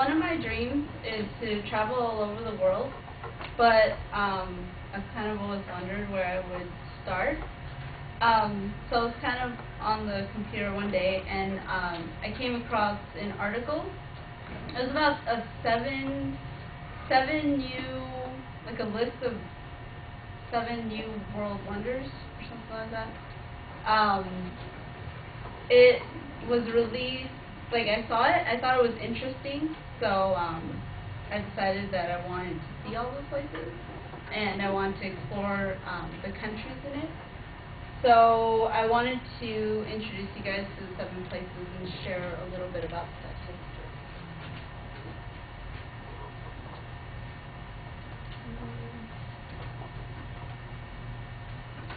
one of my dreams is to travel all over the world, but I've kind of always wondered where I would start. So I was kind of on the computer one day, and I came across an article. It was about seven new, like a list of 7 new world wonders or something like that. It was released, like I saw it, I thought it was interesting, so I decided that I wanted to see all those places, and I wanted to explore the countries in it. So I wanted to introduce you guys to the 7 places and share a little bit about that history.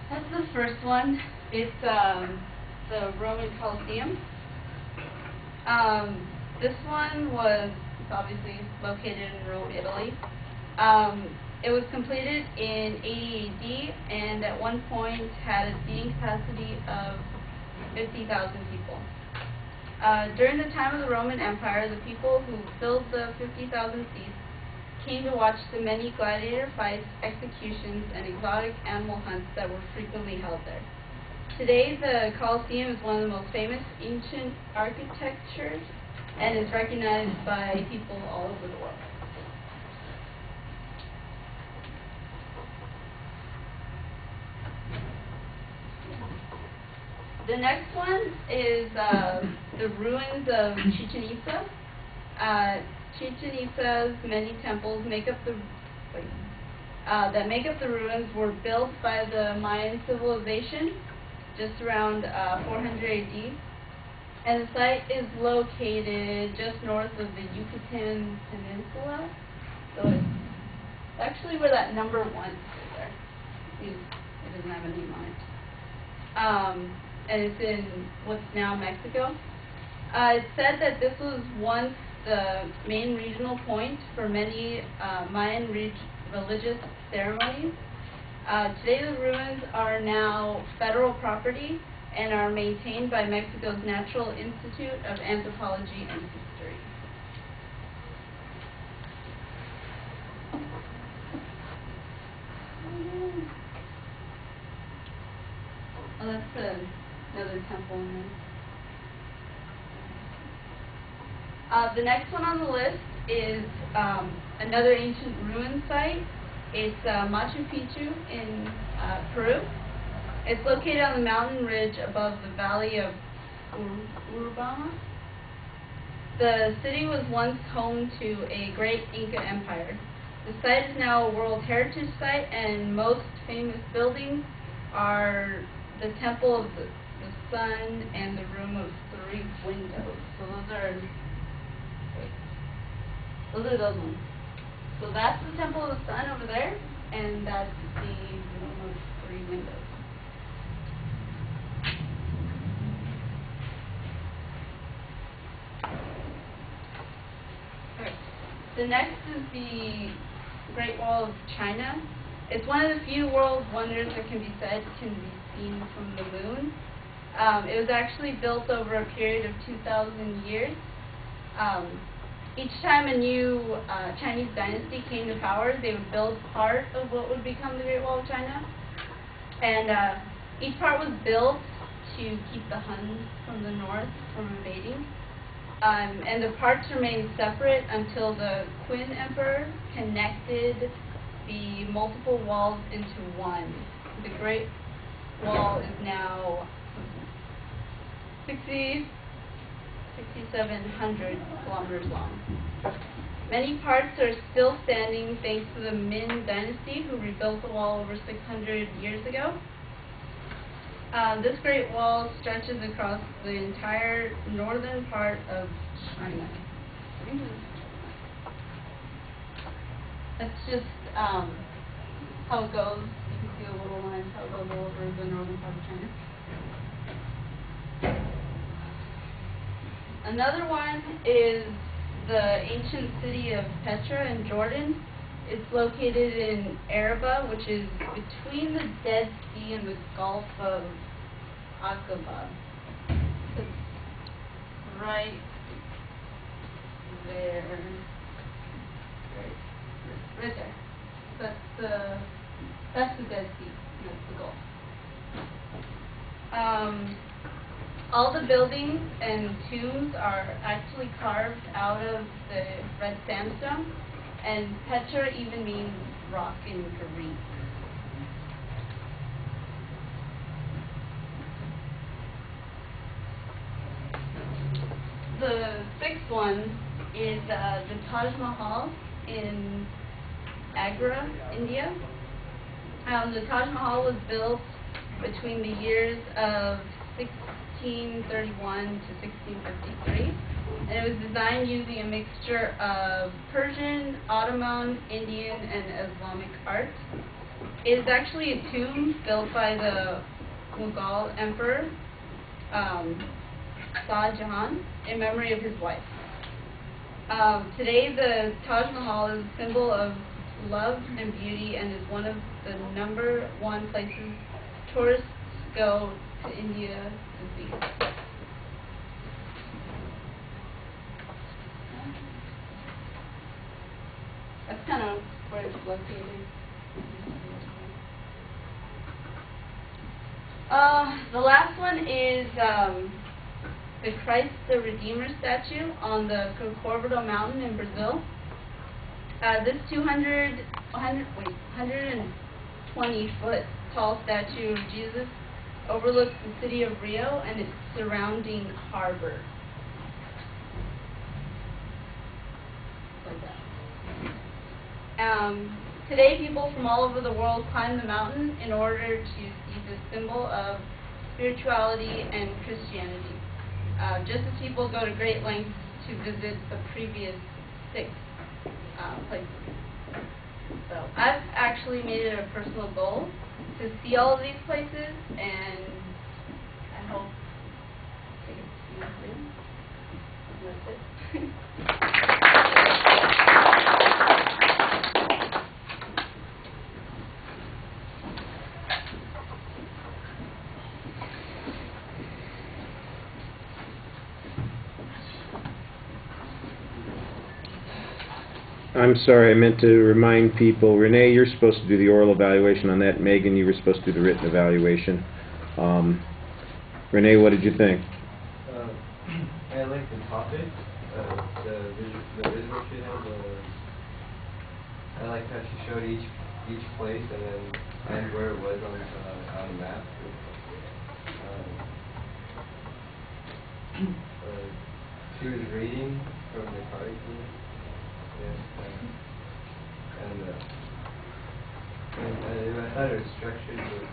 That's the first one. It's the Roman Colosseum. This one was obviously located in Rome, Italy. It was completed in 80 AD and at one point had a seating capacity of 50,000 people. During the time of the Roman Empire, the people who filled the 50,000 seats came to watch the many gladiator fights, executions, and exotic animal hunts that were frequently held there. Today, the Colosseum is one of the most famous ancient architectures and is recognized by people all over the world. The next one is the ruins of Chichen Itza. Chichen Itza's many temples that make up the ruins were built by the Mayan civilization just around 400 AD, and the site is located just north of the Yucatan Peninsula. So it's actually where that number 1 is there. It doesn't have a name on it. And it's in what's now Mexico. It's said that this was once the main regional point for many Mayan religious ceremonies. Today the ruins are now federal property and are maintained by Mexico's Natural Institute of Anthropology and History. Oh, that's another temple in there. The next one on the list is another ancient ruin site. It's Machu Picchu in Peru. It's located on the mountain ridge above the valley of Urubamba. The city was once home to a great Inca empire. The site is now a World Heritage Site, and most famous buildings are the Temple of the Sun and the Room of 3 Windows. So those are those ones. So that's the Temple of the Sun over there, and that's the Room of 3 Windows. Okay. The next is the Great Wall of China. It's one of the few world wonders that can be seen from the moon. It was actually built over a period of 2,000 years. Each time a new Chinese dynasty came to power, they would build part of what would become the Great Wall of China. And each part was built to keep the Huns from the north from invading. And the parts remained separate until the Qin Emperor connected the multiple walls into one. The Great Wall is now 6,700 kilometers long. Many parts are still standing thanks to the Ming Dynasty, who rebuilt the wall over 600 years ago. This Great Wall stretches across the entire northern part of China. That's just how it goes. You can see the little lines, how it goes all over the northern part of China. Another one is the ancient city of Petra in Jordan. It's located in Araba, which is between the Dead Sea and the Gulf of Aqaba. It's right there. Right there. That's the Dead Sea. That's the Gulf. All the buildings and tombs are actually carved out of the red sandstone, and Petra even means rock in Greek. The sixth one is the Taj Mahal in Agra, India. The Taj Mahal was built between the years of 1631 to 1653, and it was designed using a mixture of Persian, Ottoman, Indian, and Islamic art. It is actually a tomb built by the Mughal Emperor Shah Jahan in memory of his wife. Today, the Taj Mahal is a symbol of love and beauty, and is one of the #1 places tourists go to India to see. That's kind of where it's located. The last one is the Christ the Redeemer statue on the Corcovado Mountain in Brazil. This 120-foot tall statue of Jesus overlooks the city of Rio and its surrounding harbor. Like that. Today, people from all over the world climb the mountain in order to see this symbol of spirituality and Christianity. Just as people go to great lengths to visit the previous 6 places. So I've actually made it a personal goal to see all of these places, and I hope to get to see them soon. That's it. I'm sorry, I meant to remind people, Renee, you're supposed to do the oral evaluation on that. Megan, you were supposed to do the written evaluation. Renee, what did you think? I like the topic, the visual she had. I like how she showed each place and where it was on the map. She was reading from the cards. And I thought it was structured with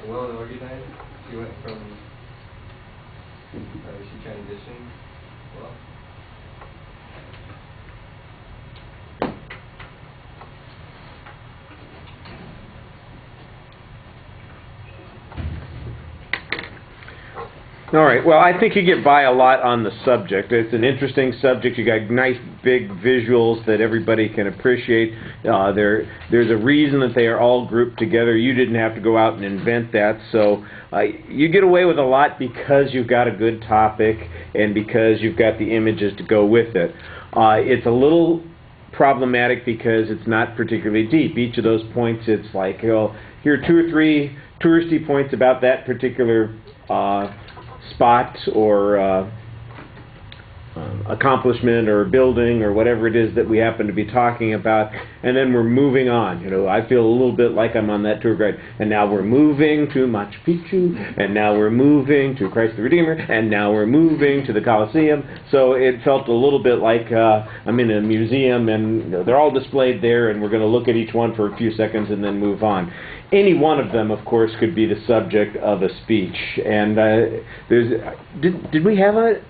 well organized. She went from she transitioned well. All right. Well, I think you get by a lot on the subject. It's an interesting subject. You got nice big visuals that everybody can appreciate. There's a reason that they are all grouped together. You didn't have to go out and invent that. So you get away with a lot because you've got a good topic and because you've got the images to go with it. It's a little problematic because it's not particularly deep. Each of those points, it's like, well, here are 2 or 3 touristy points about that particular spot or accomplishment or building or whatever it is that we happen to be talking about, and then we're moving on. You know, I feel a little bit like I'm on that tour guide, and now we're moving to Machu Picchu, and now we're moving to Christ the Redeemer, and now we're moving to the Colosseum. So it felt a little bit like I'm in a museum, and you know, they're all displayed there, and we're going to look at each one for a few seconds and then move on. Any one of them, of course, could be the subject of a speech. And did we have a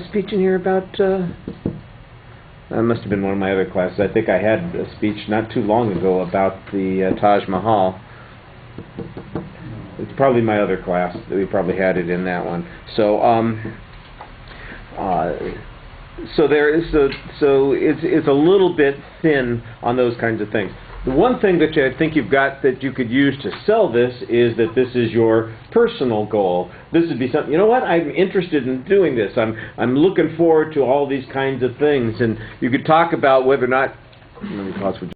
speech in here about, that must have been one of my other classes. I think I had a speech not too long ago about the Taj Mahal. It's probably my other class. We probably had it in that one. So, so it's a little bit thin on those kinds of things. The one thing that I think you've got that you could use to sell this is that this is your personal goal. This would be something, you know what, I'm interested in doing this. I'm looking forward to all these kinds of things. And you could talk about whether or not, let me pause for